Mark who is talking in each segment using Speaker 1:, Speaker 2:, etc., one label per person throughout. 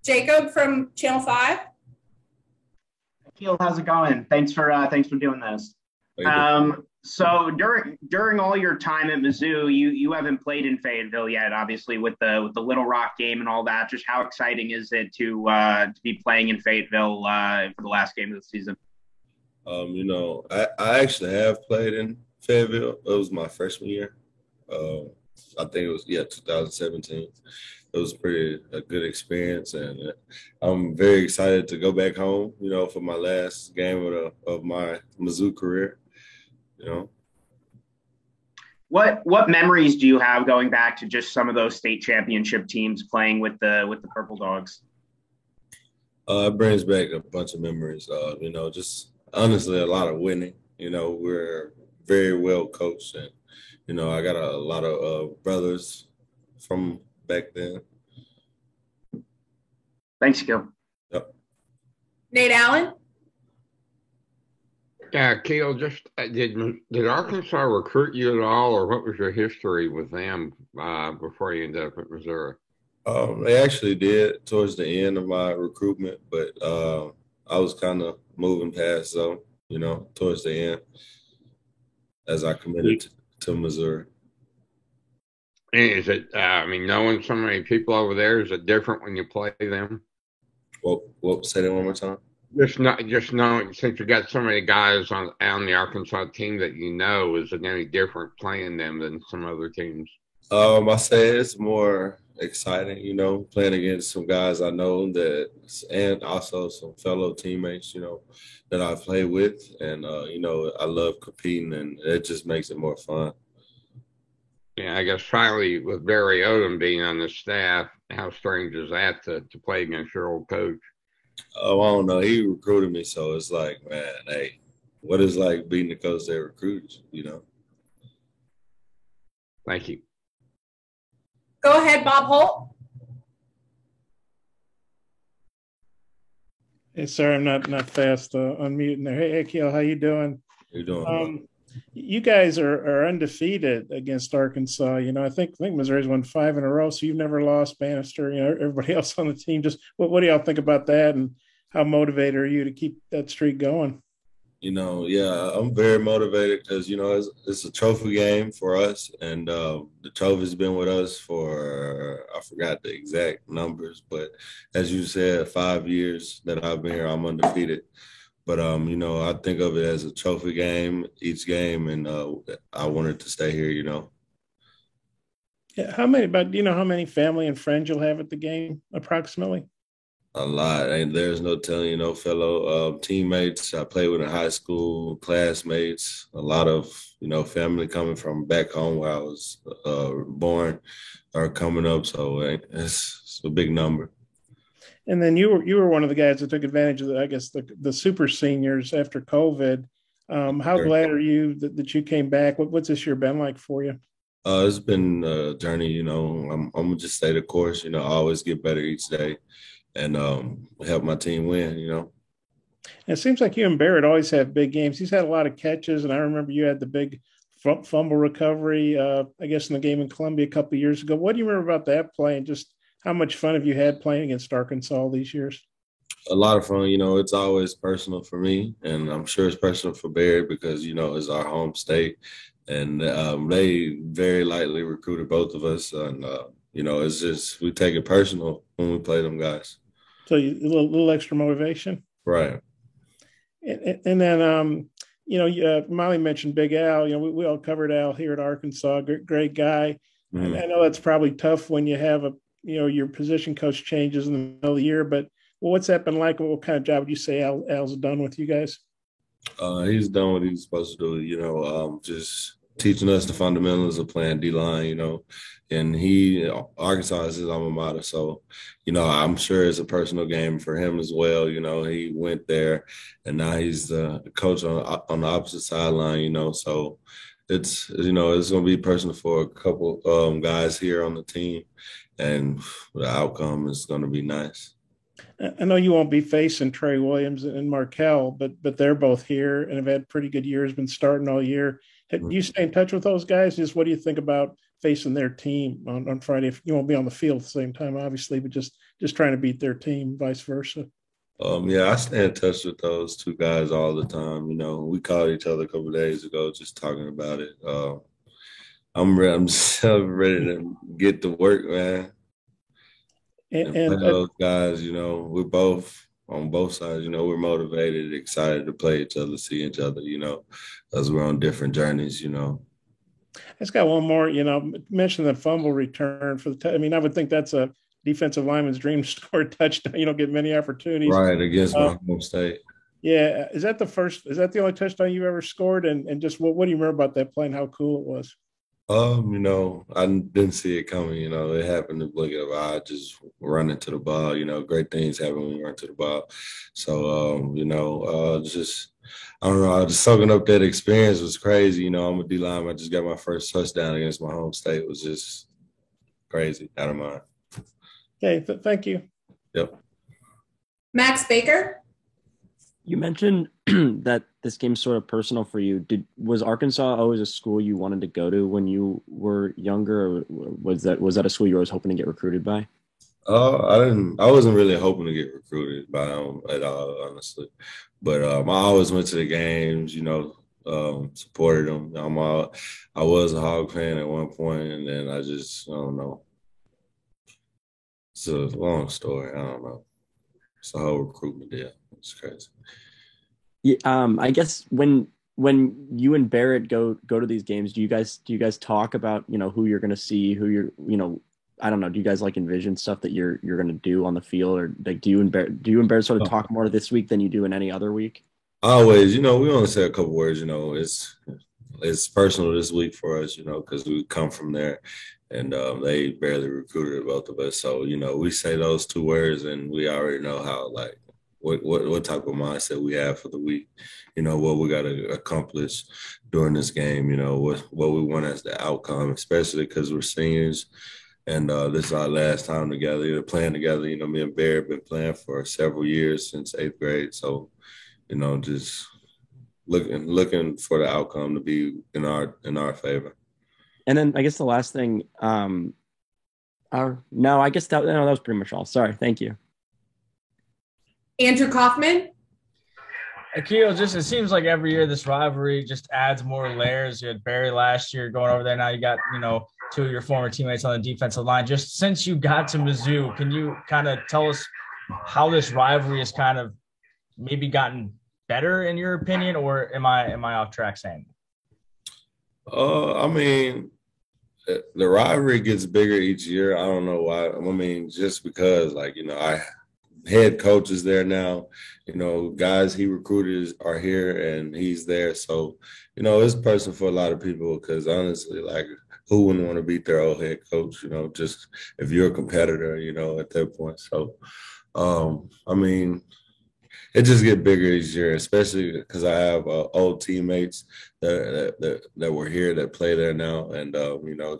Speaker 1: Jacob from Channel 5.
Speaker 2: Keel, how's it going? Thanks for doing this. So during all your time at Mizzou, you haven't played in Fayetteville yet, obviously with the Little Rock game and all that. Just how exciting is it to be playing in Fayetteville for the last game of the season?
Speaker 3: I actually have played in Fayetteville. It was my freshman year. I think it was 2017. It was a good experience, and I'm very excited to go back home. For my last game of my Mizzou career.
Speaker 2: What memories do you have going back to just some of those state championship teams playing with the Purple Dogs?
Speaker 3: It brings back a bunch of memories. Just honestly a lot of winning. We're very well coached, and I got a lot of brothers from back then.
Speaker 2: Thanks, Keel.
Speaker 3: Yep.
Speaker 1: Nate Allen.
Speaker 4: Yeah, Keel, just did Arkansas recruit you at all, or what was your history with them before you ended up at Missouri?
Speaker 3: They actually did towards the end of my recruitment, but I was kind of moving past them, towards the end as I committed to Missouri.
Speaker 4: And is it, knowing so many people over there, is it different when you play them?
Speaker 3: Well, say that one more time.
Speaker 4: Just knowing, since you got so many guys on the Arkansas team that is it any different playing them than some other teams?
Speaker 3: I say it's more exciting, playing against some guys I know and also some fellow teammates, that I play with, and I love competing, and it just makes it more fun.
Speaker 4: Yeah, I guess finally with Barry Odom being on the staff, how strange is that to play against your old coach?
Speaker 3: Oh, I don't know. He recruited me, so it's like, man, hey, what is like being the coach that recruits,
Speaker 4: Thank you.
Speaker 1: Go ahead, Bob Holt.
Speaker 5: Hey, sorry, I'm not fast unmuting there. Hey, Keel, how you doing?
Speaker 3: How you doing?
Speaker 5: You guys are undefeated against Arkansas. I think Missouri's won 5 in a row, so you've never lost. Bannister, everybody else on the team. Just what do y'all think about that, and how motivated are you to keep that streak going?
Speaker 3: I'm very motivated because it's a trophy game for us, and the trophy's been with us for, I forgot the exact numbers, but as you said, 5 years that I've been here, I'm undefeated. But I think of it as a trophy game each game, and I wanted to stay here.
Speaker 5: Yeah, do you know how many family and friends you'll have at the game approximately?
Speaker 3: A lot. And there's no telling, fellow teammates I played with in high school, classmates, a lot of, family coming from back home where I was born are coming up. So it's a big number.
Speaker 5: And then you were one of the guys that took advantage of the super seniors after COVID. How glad are you that you came back? What's this year been like for you?
Speaker 3: It's been a journey, I'm gonna just stay the course, always get better each day and help my team win, And
Speaker 5: it seems like you and Barrett always have big games. He's had a lot of catches, and I remember you had the big fumble recovery, I guess, in the game in Columbia a couple of years ago. What do you remember about that play, and just how much fun have you had playing against Arkansas all these years?
Speaker 3: A lot of fun. It's always personal for me, and I'm sure it's personal for Barrett because, it's our home state. And they very lightly recruited both of us. And, it's just we take it personal when we play them guys.
Speaker 5: So a little extra motivation?
Speaker 3: Right.
Speaker 5: And then, Molly mentioned Big Al. We all covered Al here at Arkansas. Great guy. Mm-hmm. I know that's probably tough when you have your position coach changes in the middle of the year, but what's that been like? What kind of job would you say Al's done with you guys?
Speaker 3: He's done what he's supposed to do, just teaching us the fundamentals of playing D-line, and Arkansas is his alma mater. So, I'm sure it's a personal game for him as well. He went there and now he's the coach on the opposite sideline, so it's going to be personal for a couple guys here on the team, and the outcome is going to be nice.
Speaker 5: I know you won't be facing Trey Williams and Markel, but they're both here and have had pretty good years, been starting all year. Do you stay in touch with those guys? Just what do you think about facing their team on Friday. If you won't be on the field at the same time, obviously, but just trying to beat their team, vice versa.
Speaker 3: Yeah, I stay in touch with those two guys all the time. You know, we called each other a couple of days ago, just talking about it. I'm just ready to get to work, man. And those guys, you know, we're both on both sides. You know, we're motivated, excited to play each other, see each other. You know, as we're on different journeys. You know.
Speaker 5: I just got one more. You know, mention the fumble return for the. I mean, I would think that's a defensive lineman's dream to score a touchdown. You don't get many opportunities.
Speaker 3: Right, against my home state.
Speaker 5: Yeah. Is that the only touchdown you've ever scored? And just what do you remember about that play and how cool it was?
Speaker 3: You know, I didn't see it coming. You know, it happened to blink of an eye, just running to the ball. You know, great things happen when you run to the ball. So, you know, just I don't know, just soaking up that experience was crazy. You know, I'm a D lineman. I just got my first touchdown against my home state. It was just crazy, out of mind.
Speaker 5: Okay, thank you.
Speaker 3: Yep.
Speaker 1: Max Baker.
Speaker 6: You mentioned that this game's sort of personal for you. Was Arkansas always a school you wanted to go to when you were younger, or was that a school you were always hoping to get recruited by?
Speaker 3: I wasn't really hoping to get recruited by them at all, honestly. But I always went to the games, you know, supported them. I was a Hog fan at one point, and then I don't know. It's a long story. I don't know. It's a whole recruitment deal. It's crazy.
Speaker 6: Yeah, I guess when you and Barrett go to these games, do you guys talk about, you know, who you're going to see, who you're, you know, I don't know, do you guys like envision stuff that you're going to do on the field, or like do you and Barrett sort of talk more this week than you do in any other week?
Speaker 3: Always, you know, we only say a couple words. You know, it's personal this week for us, you know, because we come from there. And they barely recruited both of us. So, you know, we say those two words and we already know how, like, what type of mindset we have for the week, you know, what we got to accomplish during this game, you know, what we want as the outcome, especially because we're seniors and this is our last time together, playing together. You know, me and Barry have been playing for several years since 8th grade. So, you know, just looking for the outcome to be in our favor.
Speaker 6: And then I guess the last thing, no, I guess that was pretty much all. Sorry. Thank you.
Speaker 1: Andrew Kaufman.
Speaker 7: Akil, it seems like every year this rivalry just adds more layers. You had Barry last year going over there. Now you got, you know, two of your former teammates on the defensive line. Just since you got to Mizzou, can you kind of tell us how this rivalry has kind of maybe gotten better in your opinion, or am I off track saying?
Speaker 3: I mean, the rivalry gets bigger each year. I don't know why. I mean, just because, like, you know, I head coach is there now, you know, guys he recruited are here and he's there. So, you know, it's personal for a lot of people because honestly, like, who wouldn't want to beat their old head coach, you know, just if you're a competitor, you know, at that point. So, I mean, it just get bigger each year, especially because I have old teammates that were here that play there now, and you know,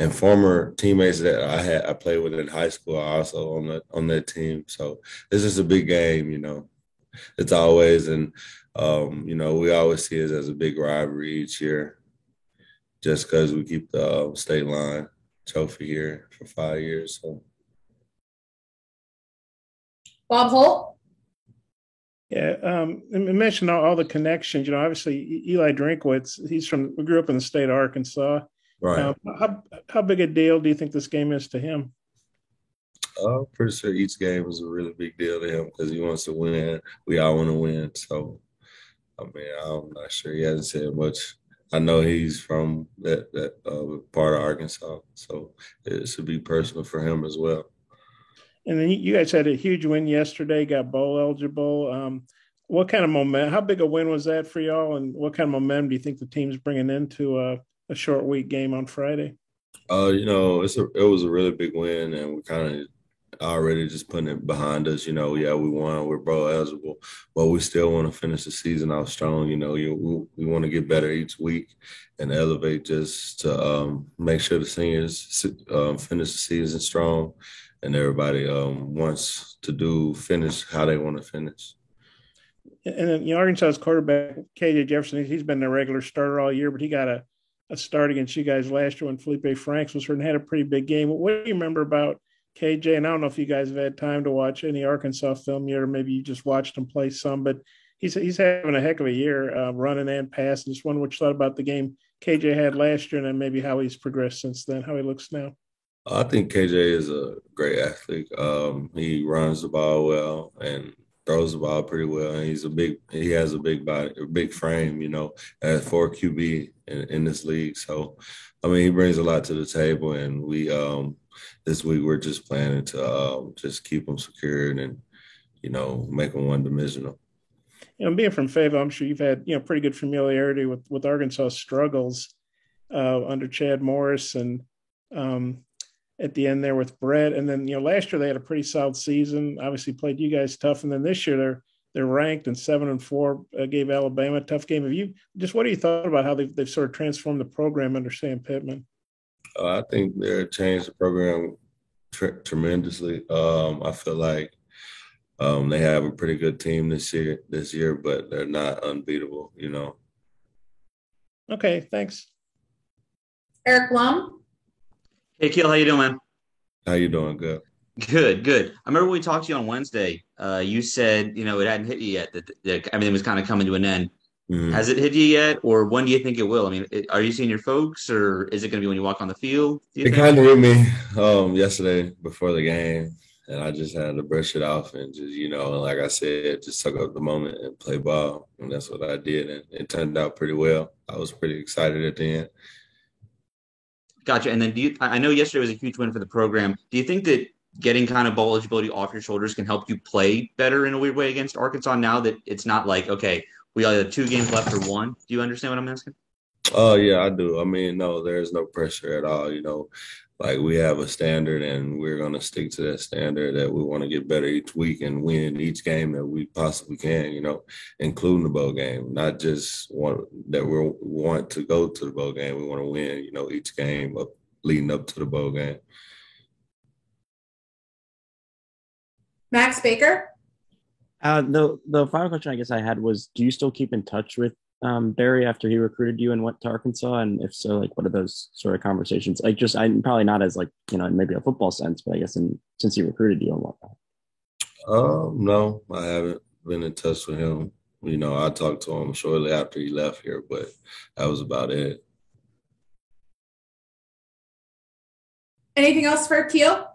Speaker 3: and former teammates that I played with in high school are also on that team. So it's just a big game, you know. It's always, and you know, we always see it as a big rivalry each year, just because we keep the state line trophy here for 5 years. So,
Speaker 1: Bob Holt.
Speaker 5: Yeah, I mentioned all the connections. You know, obviously Eli Drinkwitz, we grew up in the state of Arkansas.
Speaker 3: Right.
Speaker 5: How big a deal do you think this game is to him?
Speaker 3: I'm pretty sure each game is a really big deal to him because he wants to win. We all want to win. So, I mean, I'm not sure. He hasn't said much. I know he's from that part of Arkansas, so it should be personal for him as well.
Speaker 5: And then you guys had a huge win yesterday, got bowl eligible. What kind of momentum, how big a win was that for y'all? And what kind of momentum do you think the team's bringing into a short week game on Friday?
Speaker 3: You know, it was a really big win, and we kind of already just putting it behind us. You know, yeah, we won, we're bowl eligible, but we still want to finish the season out strong. You know, we want to get better each week and elevate just to make sure the seniors finish the season strong. And everybody wants to finish how they want to finish.
Speaker 5: And then, you know, Arkansas's quarterback, KJ Jefferson, he's been a regular starter all year, but he got a a start against you guys last year when Felipe Franks was hurt and had a pretty big game. What do you remember about KJ? And I don't know if you guys have had time to watch any Arkansas film yet, or maybe you just watched him play some, but he's having a heck of a year running and passing. Just wonder what you thought about the game KJ had last year and then maybe how he's progressed since then, how he looks now.
Speaker 3: I think KJ is a great athlete. He runs the ball well and throws the ball pretty well. And he has a big body, a big frame, at 4 QB in this league. So, I mean, he brings a lot to the table. And we, this week, we're just planning to just keep him secured and, make him one-dimensional.
Speaker 5: Being from Fayetteville, I'm sure you've had, pretty good familiarity with Arkansas struggles under Chad Morris and at the end there with Brett. And then, last year they had a pretty solid season, obviously played you guys tough. And then this year they're ranked and 7-4, gave Alabama a tough game. What do you thought about how they've sort of transformed the program under Sam Pittman?
Speaker 3: I think they've changed the program tremendously. I feel like they have a pretty good team this year, but they're not unbeatable,
Speaker 5: Okay, thanks.
Speaker 1: Eric Blum.
Speaker 8: Hey, Keel, how you doing, man?
Speaker 3: How you doing? Good.
Speaker 8: Good. I remember when we talked to you on Wednesday. You said, it hadn't hit you yet, that everything was kind of coming to an end. Mm-hmm. Has it hit you yet, or when do you think it will? I mean, are you seeing your folks, or is it going to be when you walk on the field?
Speaker 3: It kind of hit me yesterday before the game, and I just had to brush it off and just, like I said, just suck up the moment and play ball, and that's what I did, and it turned out pretty well. I was pretty excited at the end.
Speaker 8: Gotcha. And then I know yesterday was a huge win for the program. Do you think that getting kind of bowl eligibility off your shoulders can help you play better in a weird way against Arkansas now that it's not like, okay, we only have 2 games left or 1? Do you understand what I'm asking?
Speaker 3: Oh, yeah, I do. I mean, no, there's no pressure at all. Like we have a standard and we're going to stick to that standard, that we want to get better each week and win each game that we possibly can, including the bowl game, not just that we want to go to the bowl game. We want to win, each game leading up to the bowl game.
Speaker 1: Max Baker.
Speaker 6: The final question I guess I had was, do you still keep in touch with Barry after he recruited you and went to Arkansas? And if so, like, what are those sort of conversations? Like, I'm probably not as like, maybe a football sense, but I guess since he recruited you and whatnot.
Speaker 3: No, I haven't been in touch with him. I talked to him shortly after he left here, but that was about it.
Speaker 1: Anything else for Keel?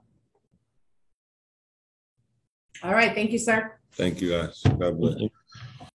Speaker 1: All right. Thank you, sir.
Speaker 3: Thank you, guys. God bless.